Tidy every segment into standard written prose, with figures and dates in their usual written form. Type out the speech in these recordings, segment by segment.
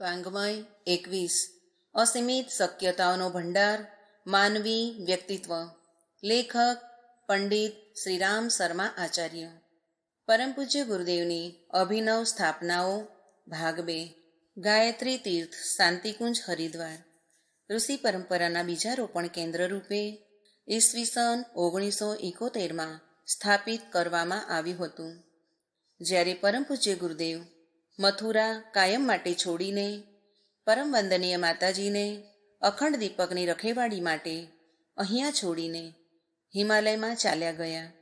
વાંગમય 21 અસીમિત શક્યતાઓનો ભંડાર માનવી વ્યક્તિત્વ. લેખક પંડિત શ્રીરામ શર્મા આચાર્ય. પરમ પૂજ્ય ગુરુદેવની અભિનવ સ્થાપનાઓ ભાગ 2. ગાયત્રી તીર્થ શાંતિકુંજ હરિદ્વાર ઋષિ પરંપરાના બીજારોપણ કેન્દ્ર રૂપે ઈસવીસન 1971 સ્થાપિત કરવામાં આવ્યું હતું. જ્યારે પરમ પૂજ્ય ગુરુદેવ મથુરા કાયમ માટે છોડીને પરમ વંદનીય માતાજીને અખંડ દીપકની રખેવાળી માટે અહીંયા છોડીને હિમાલયમાં ચાલ્યા ગયા.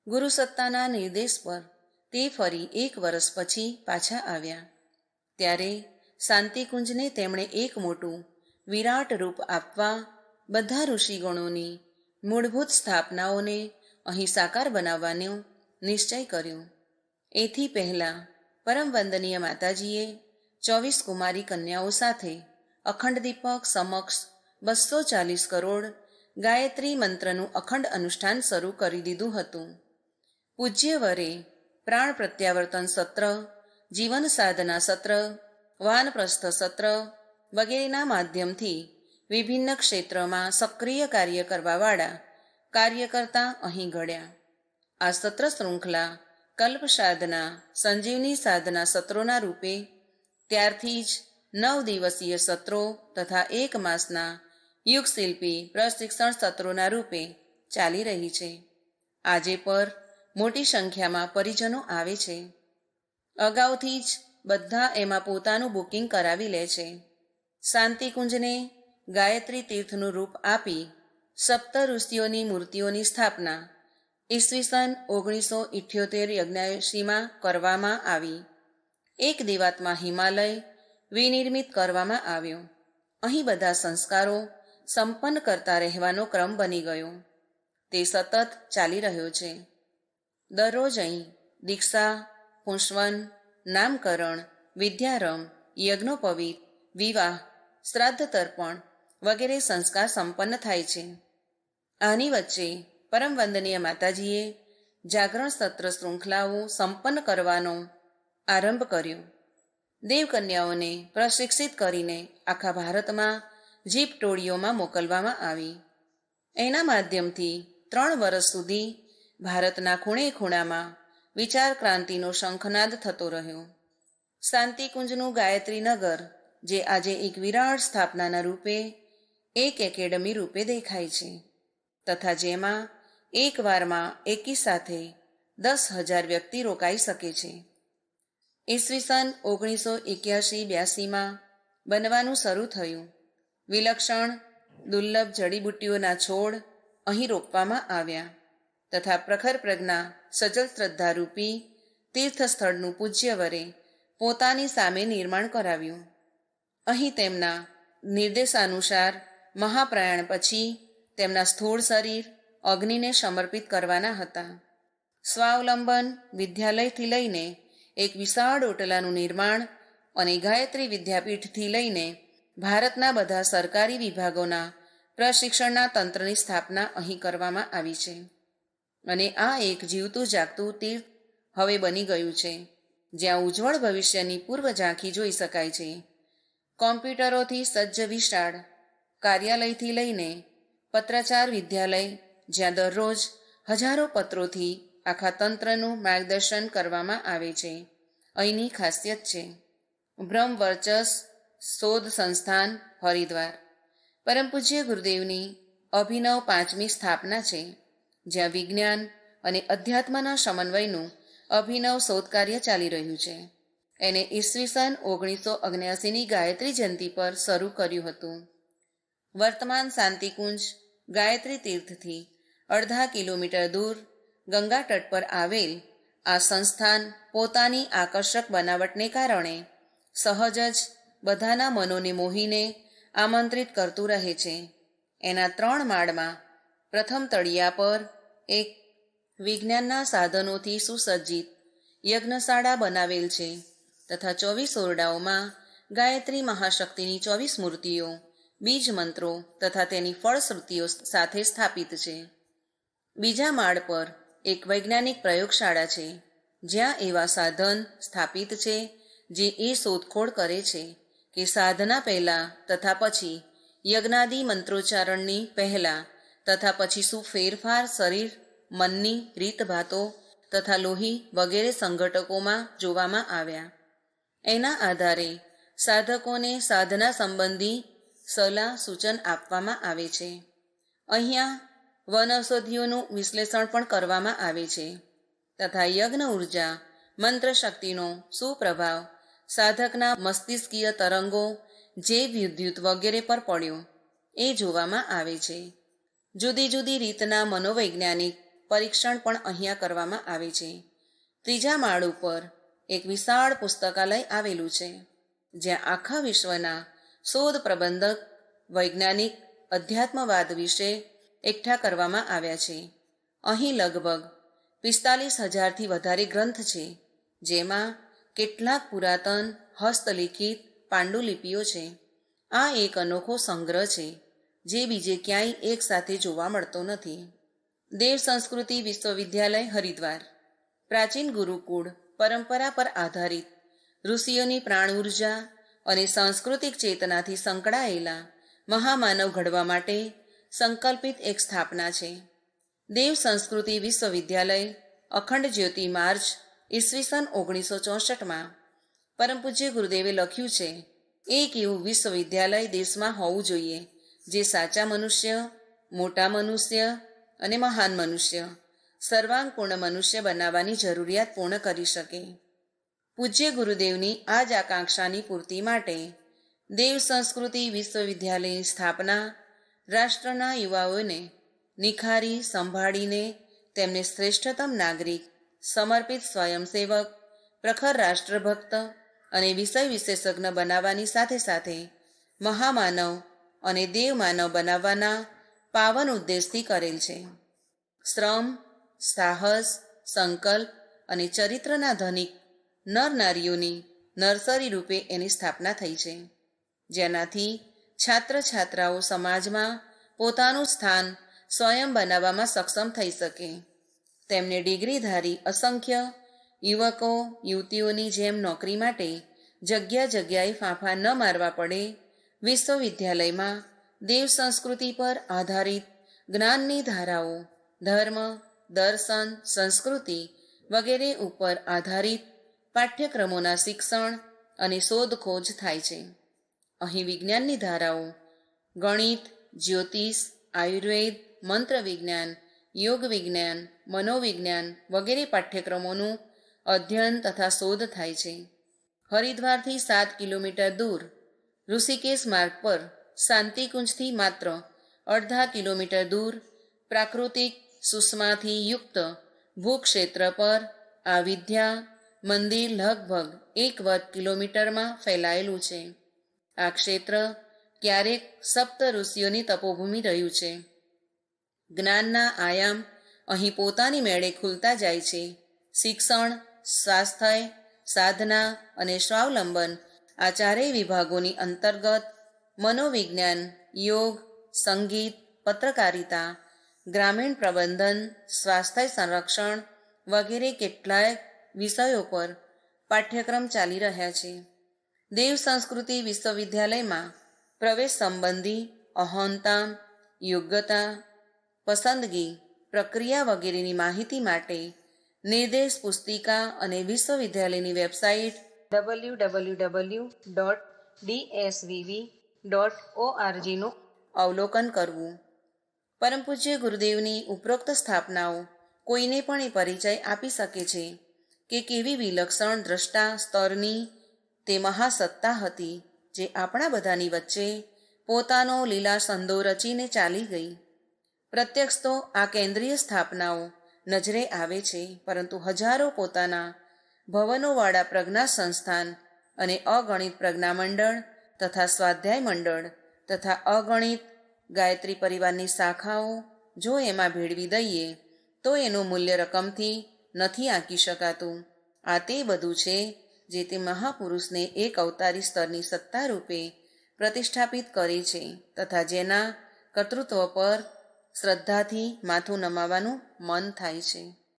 ગુરુ સત્તાના નિર્દેશ પર તે ફરી 1 વર્ષ પછી પાછા આવ્યા. ત્યારે શાંતિકુંજને તેમણે એક મોટું વિરાટ રૂપ આપવા બધા ઋષિગણોની મૂળભૂત સ્થાપનાઓને અહીં સાકાર બનાવવાનો નિશ્ચય કર્યો. એથી પહેલાં પરમ વંદનીય માતાજીએ 24 કુમારી કન્યાઓ સાથે અખંડ દીપક સમક્ષ 240 કરોડ ગાયત્રી મંત્રનું અખંડ અનુષ્ઠાન શરૂ કરી દીધું હતું. પૂજ્ય વરે પ્રાણ પ્રત્યાવર્તન સત્ર, જીવન સાધના સત્ર, વાનપ્રસ્થ સત્ર વગેરેના માધ્યમથી વિભિન્ન ક્ષેત્રમાં સક્રિય કાર્ય કરવાવાળા કાર્યકર્તા અહીં ઘડ્યા. આ સત્ર શૃંખલા કલ્પ સાધના, સંજીવની સાધના સત્રોના રૂપે ત્યારથી જ 9 દિવસીય સત્રો તથા 1 માસના યુગશિલ્પી પ્રશિક્ષણ સત્રોના રૂપે ચાલી રહી છે. આજે પર મોટી સંખ્યામાં પરિજનો આવે છે. અગાઉથી જ બધા એમાં પોતાનું બુકિંગ કરાવી લે છે. શાંતિકુંજને ગાયત્રી તીર્થનું રૂપ આપી સપ્ત ઋષિઓની મૂર્તિઓની સ્થાપના ઈસવીસન 1978 યજ્ઞાયશીમાં કરવામાં આવી. એક દિવાતમાં હિમાલય વિનિર્મિત કરવામાં આવ્યો. અહીં બધા સંસ્કારો સંપન્ન કરતા રહેવાનો ક્રમ બની ગયો. તે સતત ચાલી રહ્યો છે. દરરોજ અહીં દીક્ષા, પુંસવન, નામકરણ, વિદ્યારંભ, યજ્ઞોપવિત, વિવાહ, શ્રાદ્ધ તર્પણ વગેરે સંસ્કાર સંપન્ન થાય છે. આની વચ્ચે પરમ વંદનીય માતાજીએ જાગરણ સત્ર શૃંખલાઓ સંપન્ન કરવાનો આરંભ કર્યો. દેવકન્યાઓને પ્રશિક્ષિત કરીને આખા ભારતમાં જીપ ટોળીઓમાં મોકલવામાં આવી. એના માધ્યમથી 3 વર્ષ સુધી ભારતના ખૂણે ખૂણામાં વિચાર ક્રાંતિનો શંખનાદ થતો રહ્યો. શાંતિકુંજનું ગાયત્રી નગર, જે આજે એક વિરાટ સ્થાપનાના રૂપે એક એકેડમી રૂપે દેખાય છે તથા જેમાં એક વારમાં એકી સાથે 10,000 વ્યક્તિ રોકાઈ શકે છે. ઈસવીસન 1981-82 બનવાનું શરૂ થયું. વિલક્ષણ દુર્લભ જડીબુટ્ટીઓના છોડ અહીં રોપવામાં આવ્યા તથા પ્રખર પ્રજ્ઞા સજલ શ્રદ્ધારૂપી તીર્થસ્થળનું પૂજ્ય વરે પોતાની સામે નિર્માણ કરાવ્યું. અહીં તેમના નિર્દેશાનુસાર મહાપ્રયાણ પછી તેમના સ્થૂળ શરીર અગ્નિને સમર્પિત કરવાના હતા. સ્વાવલંબન વિદ્યાલયથી લઈને એક વિશાળ ઓટલાનું નિર્માણ અને ગાયત્રી વિદ્યાપીઠથી લઈને ભારતના બધા સરકારી વિભાગોના પ્રશિક્ષણના તંત્રની સ્થાપના અહીં કરવામાં આવી છે. અને આ એક જીવતું જાગતું તીર્થ હવે બની ગયું છે, જ્યાં ઉજ્જવળ ભવિષ્યની પૂર્વ ઝાંખી જોઈ શકાય છે. કોમ્પ્યુટરોથી સજ્જ વિશાળ કાર્યાલયથી લઈને પત્રાચાર વિદ્યાલય, જ્યાં દરરોજ હજારો પત્રોથી આખા તંત્રનું માર્ગદર્શન કરવામાં આવે છે, અહીંની ખાસિયત છે. બ્રહ્મ વર્ચસ શોધ સંસ્થાન હરિદ્વાર પરમ પૂજ્ય ગુરુદેવની અભિનવ 5મી સ્થાપના છે, જ્યાં વિજ્ઞાન અને અધ્યાત્મના સમન્વયનું અભિનવ શોધ કાર્ય ચાલી રહ્યું છે. એને ઈસવીસન 1979ની ગાયત્રી જયંતિ પર શરૂ કર્યું હતું. વર્તમાન શાંતિકુંજ ગાયત્રી તીર્થથી 1/2 કિલોમીટર દૂર ગંગા તટ પર આવેલ આ સંસ્થાન પોતાની આકર્ષક બનાવટને કારણે સહજ જ બધાના મનોને મોહીને આમંત્રિત કરતું રહે છે. એના 3 માળમાં પ્રથમ તળિયા પર એક વિજ્ઞાનના સાધનોથી સુસજ્જિત યજ્ઞશાળા બનાવેલ છે તથા 24 ઓરડાઓમાં ગાયત્રી મહાશક્તિની 24 મૂર્તિઓ, બીજ મંત્રો તથા તેની ફળશ્રુતિઓ સાથે સ્થાપિત છે. બીજા માળ પર એક વૈજ્ઞાનિક પ્રયોગશાળા છે, જ્યાં એવા સાધન સ્થાપિત છે જે એ શોધખોળ કરે છે કે સાધના પહેલાં તથા પછી યજ્ઞાદિ મંત્રોચ્ચારણની પહેલાં તથા પછી શું ફેરફાર શરીર મનની રીતભાતો તથા લોહી વગેરે સંઘટકોમાં જોવામાં આવ્યા. એના આધારે સાધકોને સાધના સંબંધી સલાહ સૂચન આપવામાં આવે છે. અહીંયા વનૌષધિઓનું વિશ્લેષણ પણ કરવામાં આવે છે તથા યજ્ઞ ઉર્જા મંત્ર શક્તિનો સુપ્રભાવ સાધકના મસ્તિષ્કીય તરંગો જૈવ વિદ્યુત વગેરે પર પડ્યો એ જોવામાં આવે છે. જુદી જુદી રીતના મનોવૈજ્ઞાનિક પરીક્ષણ પણ અહીંયા કરવામાં આવે છે. ત્રીજા માળ ઉપર એક વિશાળ પુસ્તકાલય આવેલું છે, જ્યાં આખા વિશ્વના શોધ પ્રબંધક વૈજ્ઞાનિક અધ્યાત્મવાદ વિશે એકઠા કરવામાં આવ્યા છે. અહીં લગભગ 45,000થી વધારે ગ્રંથ છે, જેમાં કેટલાક પુરાતન હસ્તલિખિત પાંડુલિપિઓ છે. આ એક અનોખો સંગ્રહ છે, જે બીજે ક્યાંય એક સાથે જોવા મળતો નથી. દેવ સંસ્કૃતિ વિશ્વવિદ્યાલય હરિદ્વાર પ્રાચીન ગુરુકુળ પરંપરા પર આધારિત ઋષિઓની પ્રાણ ઉર્જા અને સાંસ્કૃતિક ચેતનાથી સંકળાયેલા મહામાનવ ઘડવા માટે સંકલ્પિત એક સ્થાપના છે. દેવ સંસ્કૃતિ વિશ્વવિદ્યાલય અખંડ જ્યોતિ માર્ચ ઈસવીસન 1964 પરમ પૂજ્ય ગુરુદેવે લખ્યું છે, એક એવું વિશ્વવિદ્યાલય દેશમાં હોવું જોઈએ જે સાચા મનુષ્ય, મોટા મનુષ્ય અને મહાન મનુષ્ય, સર્વાંગપૂર્ણ મનુષ્ય બનાવવાની જરૂરિયાત પૂર્ણ કરી શકે. પૂજ્ય ગુરુદેવની આ જ આકાંક્ષાની પૂર્તિ માટે દેવ સંસ્કૃતિ વિશ્વવિદ્યાલયની સ્થાપના રાષ્ટ્રના યુવાઓને નિખારી સંભાળીને તેમને શ્રેષ્ઠતમ નાગરિક, સમર્પિત સ્વયંસેવક, પ્રખર રાષ્ટ્રભક્ત અને વિષય વિશેષજ્ઞ બનાવવાની સાથે સાથે મહામાનવ અને દેવમાનવ બનાવવાના પાવન ઉદ્દેશથી કરેલ છે. શ્રમ, સાહસ, સંકલ્પ અને ચરિત્રના ધનિક નર નારીઓની નર્સરી રૂપે એની સ્થાપના થઈ છે, જેનાથી છાત્ર છાત્રાઓ સમાજમાં પોતાનું સ્થાન સ્વયં બનાવવામાં સક્ષમ થઈ શકે. તેમને ડિગ્રીધારી અસંખ્ય યુવકો યુવતીઓની જેમ નોકરી માટે જગ્યા જગ્યાએ ફાંફા ન મારવા પડે, વિશ્વવિદ્યાલયમાં દેવ સંસ્કૃતિ પર આધારિત જ્ઞાનની ધારાઓ ધર્મ, દર્શન, સંસ્કૃતિ વગેરે ઉપર આધારિત પાઠ્યક્રમોના શિક્ષણ અને શોધખોજ થાય છે. અહીં વિજ્ઞાનની ધારાઓ ગણિત, જ્યોતિષ, આયુર્વેદ, મંત્ર વિજ્ઞાન, યોગ વિજ્ઞાન, મનોવિજ્ઞાન વગેરે પાઠ્યક્રમોનું અધ્યયન તથા શોધ થાય છે. હરિદ્વારથી 7 કિલોમીટર દૂર ઋષિકેશ માર્ગ પર શાંતિકુંજથી માત્ર અડધા કિલોમીટર દૂર પ્રાકૃતિક સુષ્માથી યુક્ત ભૂક્ષેત્ર પર આ વિદ્યા મંદિર લગભગ 1 વર્ગ કિલોમીટરમાં ફેલાયેલું છે. આ ક્ષેત્ર ક્યારેક સપ્ત ઋષિઓની તપોભૂમિ રહ્યું છે. જ્ઞાનના આયામ અહીં પોતાની મેળે ખુલતા જાય છે. શિક્ષણ, સ્વાસ્થ્ય, સાધના અને સ્વાવલંબન આ ચારેય વિભાગોની અંતર્ગત મનોવિજ્ઞાન, યોગ, સંગીત, પત્રકારિતા, ગ્રામીણ પ્રબંધન, સ્વાસ્થ્ય સંરક્ષણ વગેરે કેટલાય વિષયો પર પાઠ્યક્રમ ચાલી રહ્યા છે. દેવ સંસ્કૃતિ વિશ્વવિદ્યાલયમાં પ્રવેશ સંબંધી અહોનતા, યોગ્યતા, પસંદગી પ્રક્રિયા વગેરેની માહિતી માટે નિર્દેશ પુસ્તિકા અને વિશ્વવિદ્યાલયની વેબસાઇટ www.dsvv.org નું અવલોકન કરવું. પરમ પૂજ્ય ગુરુદેવની ઉપરોક્ત સ્થાપનાઓ કોઈને પણ એ પરિચય આપી શકે છે કે કેવી વિલક્ષણ દ્રષ્ટા સ્તરની તે મહાસત્તા હતી, જે આપણા બધાની વચ્ચે પોતાનો લીલા સંદો રચીને ચાલી ગઈ. પ્રત્યક્ષ તો આ કેન્દ્રીય સ્થાપનાઓ નજરે આવે છે, પરંતુ હજારો પોતાના ભવનોવાળા પ્રજ્ઞા સંસ્થાન અને અગણિત પ્રજ્ઞામંડળ તથા સ્વાધ્યાય મંડળ તથા અગણિત ગાયત્રી પરિવારની શાખાઓ જો એમાં ભેળવી દઈએ તો એનું મૂલ્ય રકમથી નથી આંકી શકાતું. આ તે બધું છે જે તે મહાપુરુષને એક અવતારી સ્તરની સત્તા રૂપે પ્રતિષ્ઠાપિત કરે છે તથા જેના કર્તૃત્વ પર શ્રદ્ધાથી માથું નમાવાનું મન થાય છે.